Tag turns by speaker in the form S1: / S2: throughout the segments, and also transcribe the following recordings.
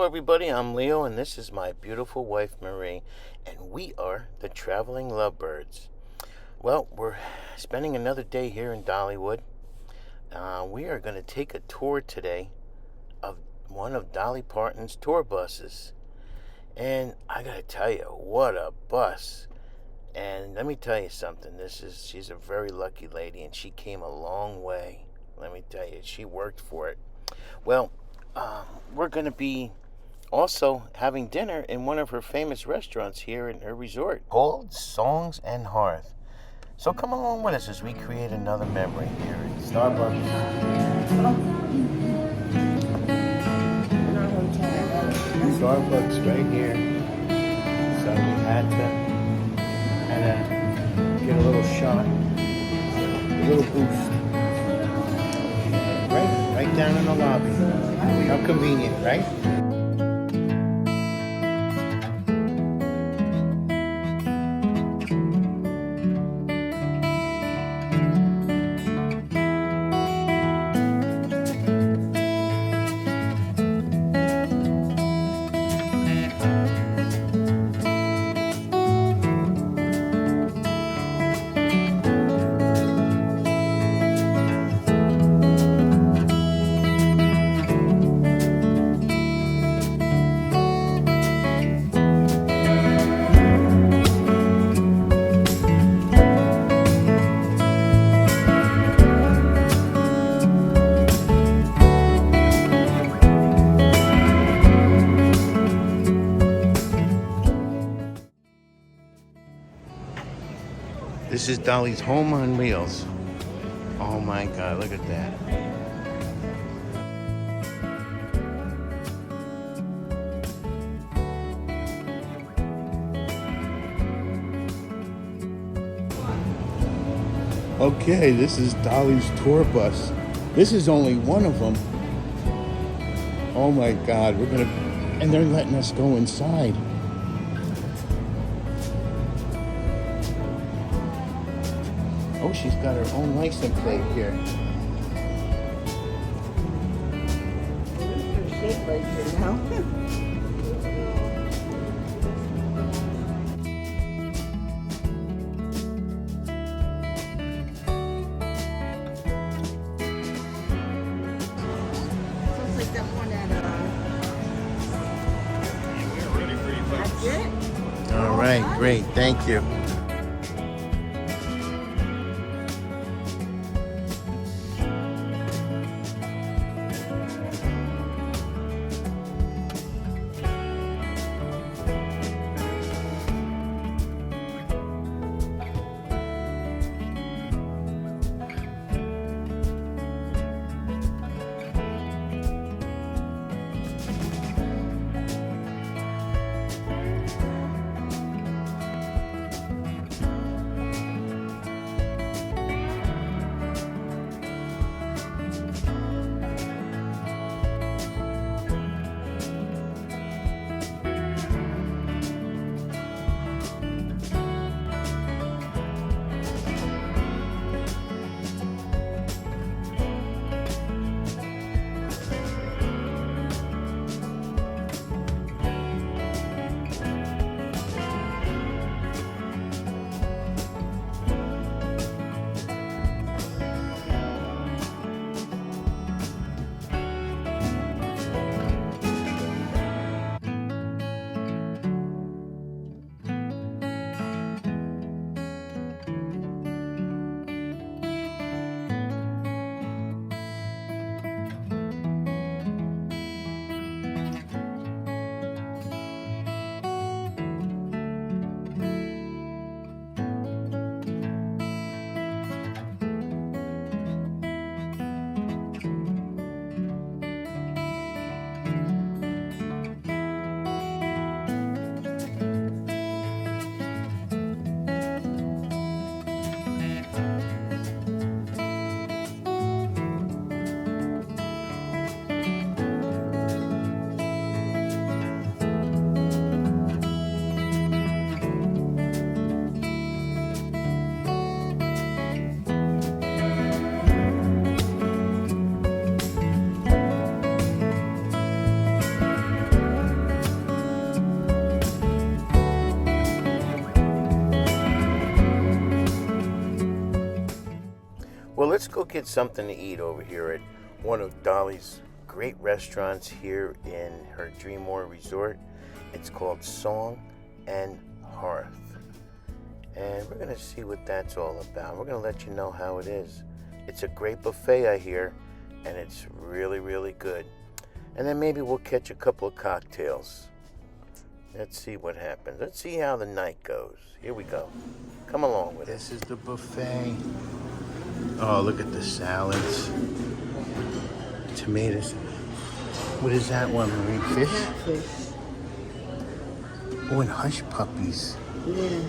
S1: everybody, I'm Leo, and this is my beautiful wife, Marie, and we are the Traveling Lovebirds. Well, we're spending another day here in Dollywood. We are going to take a tour today of one of Dolly Parton's tour buses. And I got to tell you, what a bus. And let me tell you something, she's a very lucky lady, and she came a long way. Let me tell you, she worked for it. Well, we're going to be also having dinner in one of her famous restaurants here in her resort called Songs and Hearth. So come along with us as we create another memory here at Starbucks. Starbucks right here. So we had to get a little shot, a little boost. Right down in the lobby. How convenient, right? This is Dolly's home on wheels. Oh my God, look at that. Okay, this is Dolly's tour bus. This is only one of them. Oh my God, and they're letting us go inside. Oh, she's got her own license plate here.
S2: There's a shape right here now. Sounds like that one at
S3: We're ready for you folks.
S2: That's it?
S1: All right, great, thank you. let's go get something to eat over here at one of Dolly's great restaurants here in her Dreamore Resort. It's called Song and Hearth. And we're going to see what that's all about. We're going to let you know how it is. It's a great buffet, I hear, and it's really, really good. And then maybe we'll catch a couple of cocktails. Let's see what happens. Let's see how the night goes. Here we go. Come along with us. This is the buffet. Oh, look at the salads. Tomatoes. What is that one, Marie? Fish?
S2: Catfish.
S1: Oh, and hush puppies.
S2: Yeah.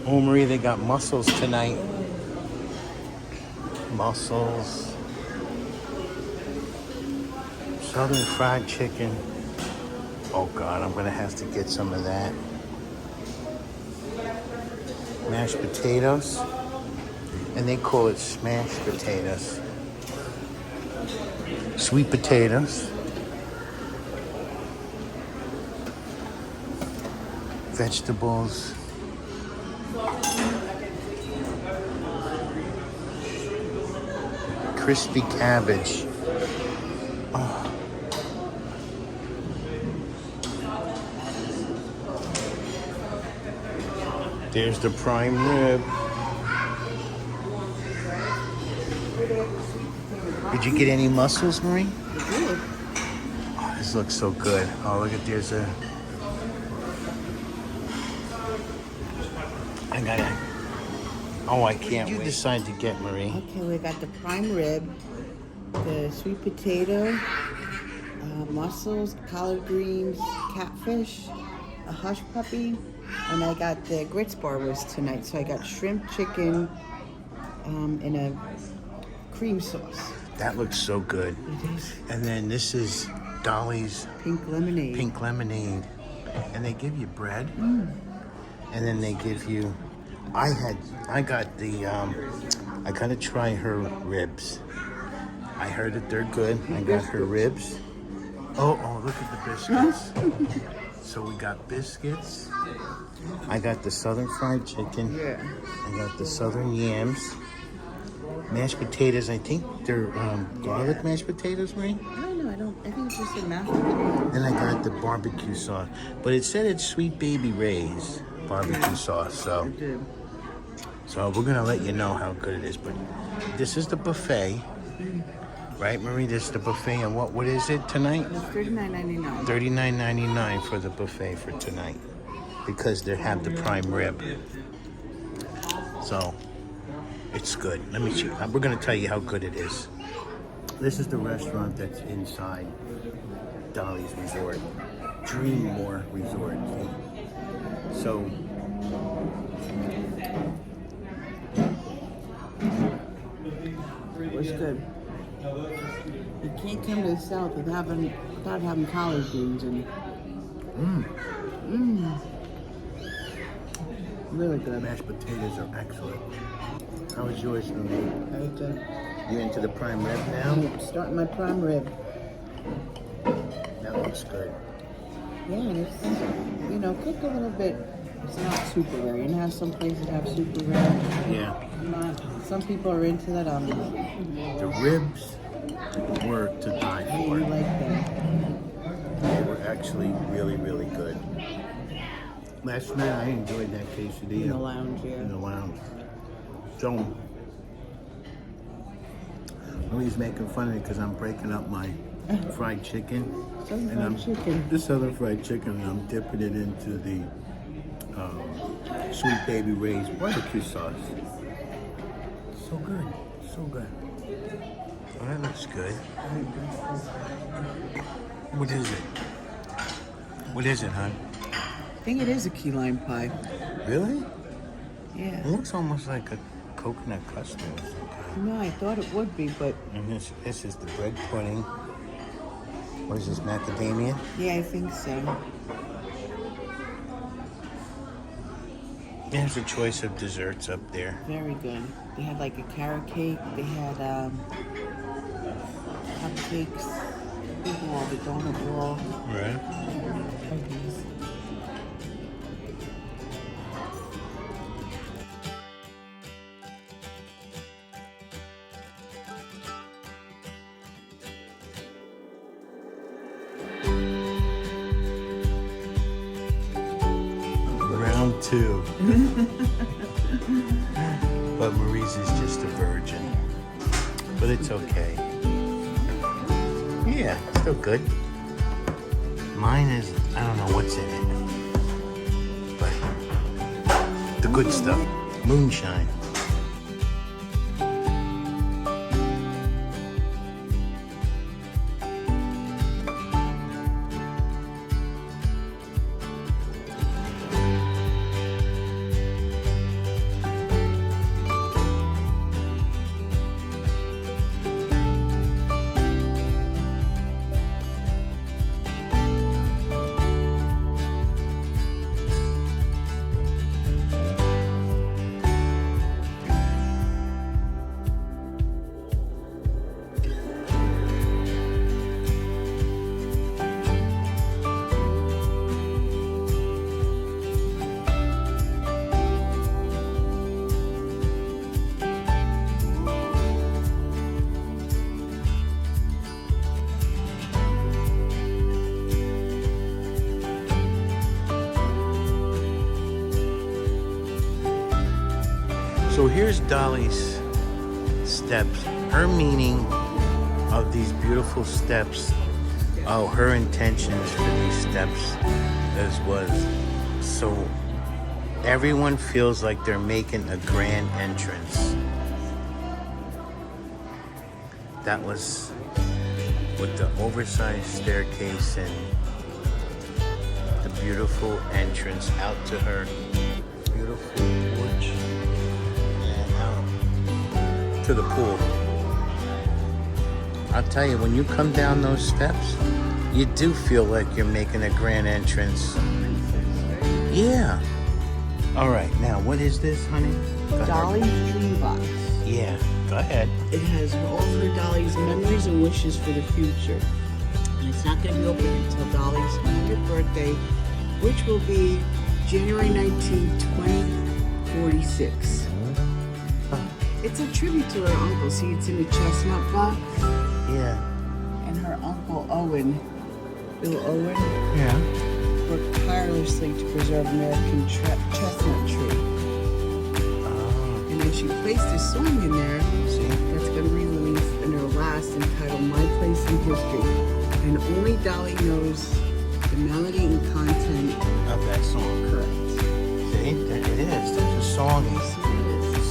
S1: Oh, Marie, they got mussels tonight. Mussels. Southern fried chicken. Oh, God, I'm going to have to get some of that. Mashed potatoes. And they call it smashed potatoes. Sweet potatoes. Vegetables. Crispy cabbage. Oh. There's the prime rib. Did you get any mussels, Marie?
S2: I did.
S1: Oh, this looks so good. Oh, look at there's a. I got it. Oh, I can't wait. You decide to get, Marie?
S2: Okay, we got the prime rib, the sweet potato, mussels, collard greens, catfish, a hush puppy, and I got the grits bar was tonight. So I got shrimp, chicken, in a cream sauce.
S1: That looks so good.
S2: It is.
S1: And then this is Dolly's
S2: Pink lemonade.
S1: pink lemonade. And they give you bread. And then they give you, I got the, I gotta try her ribs. I heard that they're good. I got her ribs. Oh, look at the biscuits. So we got biscuits. I got the southern fried chicken.
S2: Yeah.
S1: I got the southern yams. Mashed potatoes, I think they're garlic mashed potatoes, Marie?
S2: I don't know. I think it's just a mashed potato.
S1: Then I got the barbecue sauce. But it said it's Sweet Baby Ray's barbecue sauce, so we're gonna let you know how good it is. But this is the buffet. Right, Marie? This is the buffet, and what is it tonight?
S2: It's $39.99.
S1: $39.99 for the buffet for tonight, because they have the prime rib. So it's good. Let me see. We're gonna tell you how good it is. This is the restaurant that's inside Dolly's Resort, Dreamore Resort. So.
S2: It's good. You can't come to the South without having collard greens and really good.
S1: Mashed potatoes are excellent. How is yours, Marie?
S2: Very good.
S1: You into the prime rib now?
S2: I'm starting my prime rib.
S1: That looks good.
S2: Yeah, and it's cooked a little bit. It's not super rare. You know how some places have super rare?
S1: Yeah.
S2: Some people are into that.
S1: The ribs were to die
S2: I
S1: for.
S2: like that.
S1: They were actually really, really good. Last night I enjoyed that quesadilla.
S2: In the lounge, yeah.
S1: In the lounge. So, Marie's making fun of me because I'm breaking up my fried chicken. This other fried chicken, and I'm dipping it into the Sweet Baby Ray's barbecue sauce. So good, so good. Oh, that looks good. What is it? What is it, hon?
S2: I think it is a key lime pie.
S1: Really?
S2: Yeah.
S1: It looks almost like a coconut custard or something.
S2: No, I thought it would be, but
S1: And this is the bread pudding. What is this, macadamia?
S2: yeah, I think so.
S1: There's a choice of desserts up there.
S2: Very good. They had like a carrot cake. They had cupcakes. Big wall, the donut wall.
S1: Right.
S2: Huggies.
S1: Round 2. But Marie's is just a virgin. But it's okay. Yeah, still good. Mine is, I don't know what's in it. But the good stuff. Moonshine. So here's Dolly's steps. Her meaning of these beautiful steps, her intentions for these steps was so everyone feels like they're making a grand entrance. That was with the oversized staircase and the beautiful entrance out to her beautiful porch. To the pool. I'll tell you, when you come down those steps, you do feel like you're making a grand entrance. Yeah. All right, now what is this, honey?
S2: Dolly's Dream Box.
S1: Yeah, go ahead.
S2: It has all of her Dolly's memories and wishes for the future. And it's not going to be open until Dolly's 100th birthday, which will be January 19, 2046. It's a tribute to her uncle. See, it's in a chestnut box.
S1: Yeah.
S2: And her uncle Owen, Bill Owen, worked tirelessly to preserve American chestnut tree.
S1: Oh.
S2: And then she placed a song in there that's going to be released in her last, entitled My Place in History. And only Dolly knows the melody and content
S1: Of that song.
S2: correct.
S1: See, there it is. There's a song.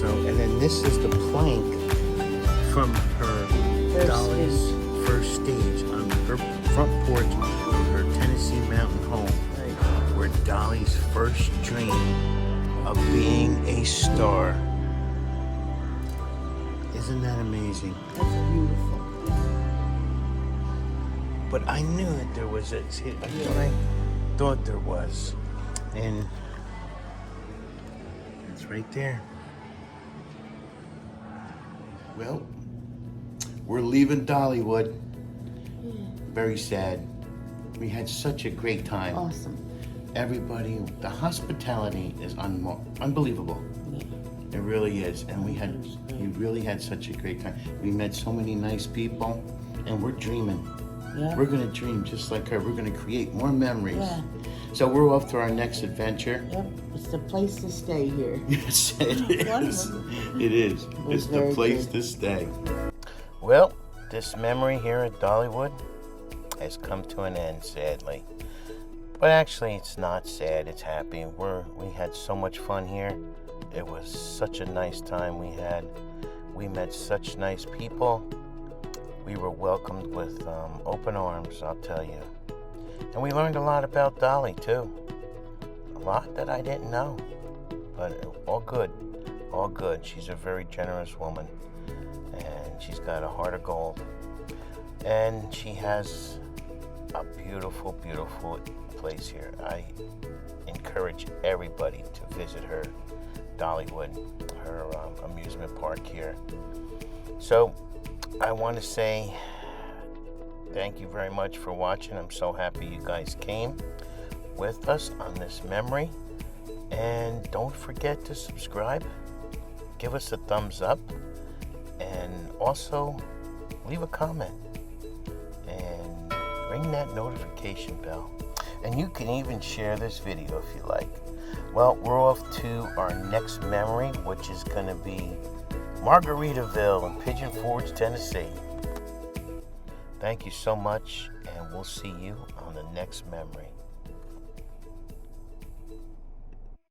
S1: So, and then this is the plank from her Dolly's first stage on her front porch of her Tennessee mountain home, where Dolly's first dream of being a star. Isn't that amazing?
S2: That's beautiful.
S1: But I knew that there was a. See, I thought there was, and it's right there. Well, we're leaving Dollywood. Very sad. We had such a great time.
S2: Awesome.
S1: Everybody, the hospitality is unbelievable. It really is. And we really had such a great time. We met so many nice people, and we're dreaming.
S2: Yeah.
S1: We're gonna dream just like her. We're gonna create more memories.
S2: Yeah.
S1: So we're off to our next adventure.
S2: Yep, it's the place to stay here.
S1: Yes, it is. It is. It's the
S2: very
S1: place
S2: good.
S1: to stay. Well, this memory here at Dollywood has come to an end, sadly. But actually, it's not sad. It's happy. We had so much fun here. It was such a nice time we had. We met such nice people. We were welcomed with open arms, I'll tell you. And we learned a lot about Dolly, too. A lot that I didn't know. But all good. All good. She's a very generous woman. And she's got a heart of gold. And she has a beautiful, beautiful place here. I encourage everybody to visit her Dollywood, her amusement park here. So I want to say thank you very much for watching. I'm so happy you guys came. with us on this memory. And don't forget to subscribe, give us a thumbs up, and also leave a comment and ring that notification bell. And you can even share this video if you like. Well, we're off to our next memory, which is going to be Margaritaville in Pigeon Forge, Tennessee. Thank you so much, and we'll see you on the next memory.